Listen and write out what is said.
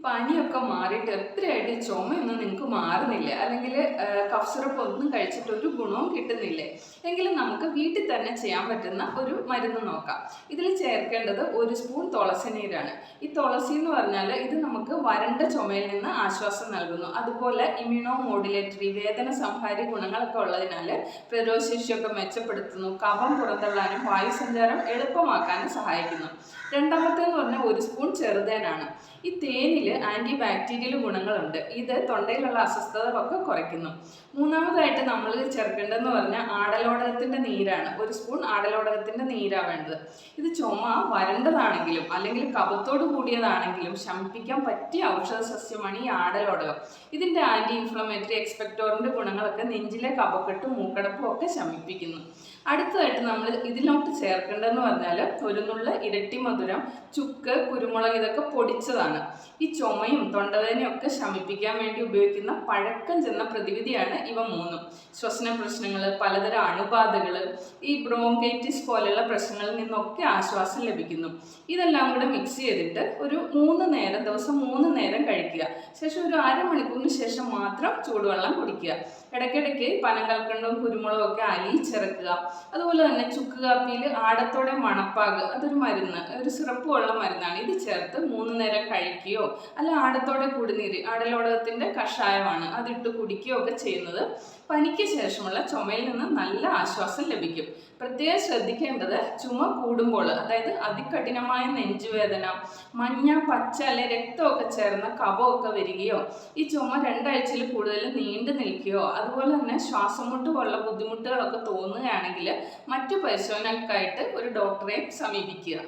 പനിയൊക്കെ മാറിയിട്ട് എത്രയായിട്ട് ചുമയൊന്നും നിങ്ങൾക്ക് മാറുന്നില്ല, അല്ലെങ്കിൽ കഫ് സിറപ്പ് ഒന്നും കഴിച്ചിട്ട് ഒരു ഗുണവും കിട്ടുന്നില്ലേ? എങ്കിലും നമുക്ക് വീട്ടിൽ തന്നെ ചെയ്യാൻ പറ്റുന്ന ഒരു മരുന്ന് നോക്കാം. ഇതിൽ ചേർക്കേണ്ടത് 1 സ്പൂൺ തുളസി നീരാണ്. ഈ തുളസി എന്ന് പറഞ്ഞാൽ ഇത് നമുക്ക് വരണ്ട ചുമയിൽ നിന്ന് ആശ്വാസം നൽകുന്നു. അതുപോലെ ഇമ്മ്യൂണോ മോഡുലേറ്ററി വേദന സംഹാരി ഗുണങ്ങളൊക്കെ ഉള്ളതിനാൽ പ്രതിരോധശേഷിയൊക്കെ മെച്ചപ്പെടുത്തുന്നു. കഫം പുറന്തള്ളാനും വായുസഞ്ചാരം എളുപ്പമാക്കാനും സഹായിക്കുന്നു. രണ്ടാമത്തേന്ന് പറഞ്ഞാൽ 1 സ്പൂൺ ചെറുതേനാണ്. ഈ തേനിൽ ആൻറ്റി ബാക്ടീരിയൽ ഗുണങ്ങളുണ്ട്. ഇത് തൊണ്ടയിലുള്ള അസ്വസ്ഥതകളൊക്കെ കുറയ്ക്കുന്നു. മൂന്നാമതായിട്ട് നമ്മൾ ചേർക്കേണ്ടതെന്ന് പറഞ്ഞാൽ ആടലോടകത്തിൻ്റെ നീരാണ്. 1 സ്പൂൺ ആടലോടകത്തിൻ്റെ നീരാണ് വേണ്ടത്. ഇത് ചുമ വരണ്ടതാണെങ്കിലും അല്ലെങ്കിൽ കഫത്തോട് കൂടിയതാണെങ്കിലും ശമിപ്പിക്കാൻ പറ്റിയ ഔഷധ സസ്യമാണ് ഈ ആടലോടകം. ഇതിൻ്റെ ആൻറ്റി ഇൻഫ്ലമേറ്ററി എക്സ്പെക്ടോറിൻ്റെ ഗുണങ്ങളൊക്കെ നെഞ്ചിലെ കഫക്കെട്ടും മൂക്കടപ്പും ഒക്കെ ശമിപ്പിക്കുന്നു. അടുത്തതായിട്ട് നമ്മൾ ഇതിലോട്ട് ചേർക്കേണ്ടതെന്ന് പറഞ്ഞാൽ ഒരു നുള്ള ഇരട്ടി മധുരം, ചുക്ക്, കുരുമുളക് ഇതൊക്കെ പൊടിച്ചതാണ്. ഈ ചുമയും തൊണ്ടവേദനയും ഒക്കെ ശമിപ്പിക്കാൻ വേണ്ടി ഉപയോഗിക്കുന്ന പഴക്കം ചെന്ന പ്രതിവിധിയാണ് ഇവ മൂന്നും. ശ്വസന പ്രശ്നങ്ങൾ, പലതരം അണുബാധകൾ, ഈ ബ്രോങ്കൈറ്റിസ് പോലെയുള്ള പ്രശ്നങ്ങളിൽ നിന്നൊക്കെ ആശ്വാസം ലഭിക്കുന്നു. ഇതെല്ലാം കൂടെ മിക്സ് ചെയ്തിട്ട് ഒരു 3 നേരം ദിവസം 3 നേരം കഴിക്കുക. ശേഷം ഒരു അരമണിക്കൂറിന് ശേഷം മാത്രം ചൂടുവെള്ളം കുടിക്കുക. ഇടയ്ക്കിടയ്ക്ക് പനങ്കൽക്കണ്ടവും കുരുമുളകും ഒക്കെ അലിയിച്ചിറക്കുക. അതുപോലെ തന്നെ ചുക്ക് കാപ്പിയിൽ ആടത്തോടെ മണപ്പാക്, അതൊരു മരുന്ന്, ഒരു സിറപ്പ് ഉള്ള മരുന്നാണ്. ഇത് ചേർത്ത് 3 നേരം കഴിക്കുകയോ അല്ല ആടത്തോടെ കുടിനീര്, ആടലോടകത്തിൻ്റെ കഷായമാണ്, അതിട്ട് കുടിക്കുകയോ ഒക്കെ ചെയ്യുന്നത് പനിക്ക് ശേഷമുള്ള ചുമയിൽ നിന്ന് നല്ല ആശ്വാസം ലഭിക്കും. പ്രത്യേകം ശ്രദ്ധിക്കേണ്ടത് ചുമ കൂടുമ്പോൾ, അതായത് അതികഠിനമായ നെഞ്ചുവേദന, മഞ്ഞ, പച്ച അല്ലെ രക്തമൊക്കെ ചേർന്ന കഫമൊക്കെ വരികയോ ഈ ചുമ 2 ആഴ്ചയിൽ കൂടുതൽ നീണ്ടു നിൽക്കുകയോ അതുപോലെ തന്നെ ശ്വാസം മുട്ട് പോലുള്ള ബുദ്ധിമുട്ടുകളൊക്കെ തോന്നുകയാണെങ്കിൽ മറ്റു പരിശോധനകൾക്കായിട്ട് ഒരു ഡോക്ടറെ സമീപിക്കുക.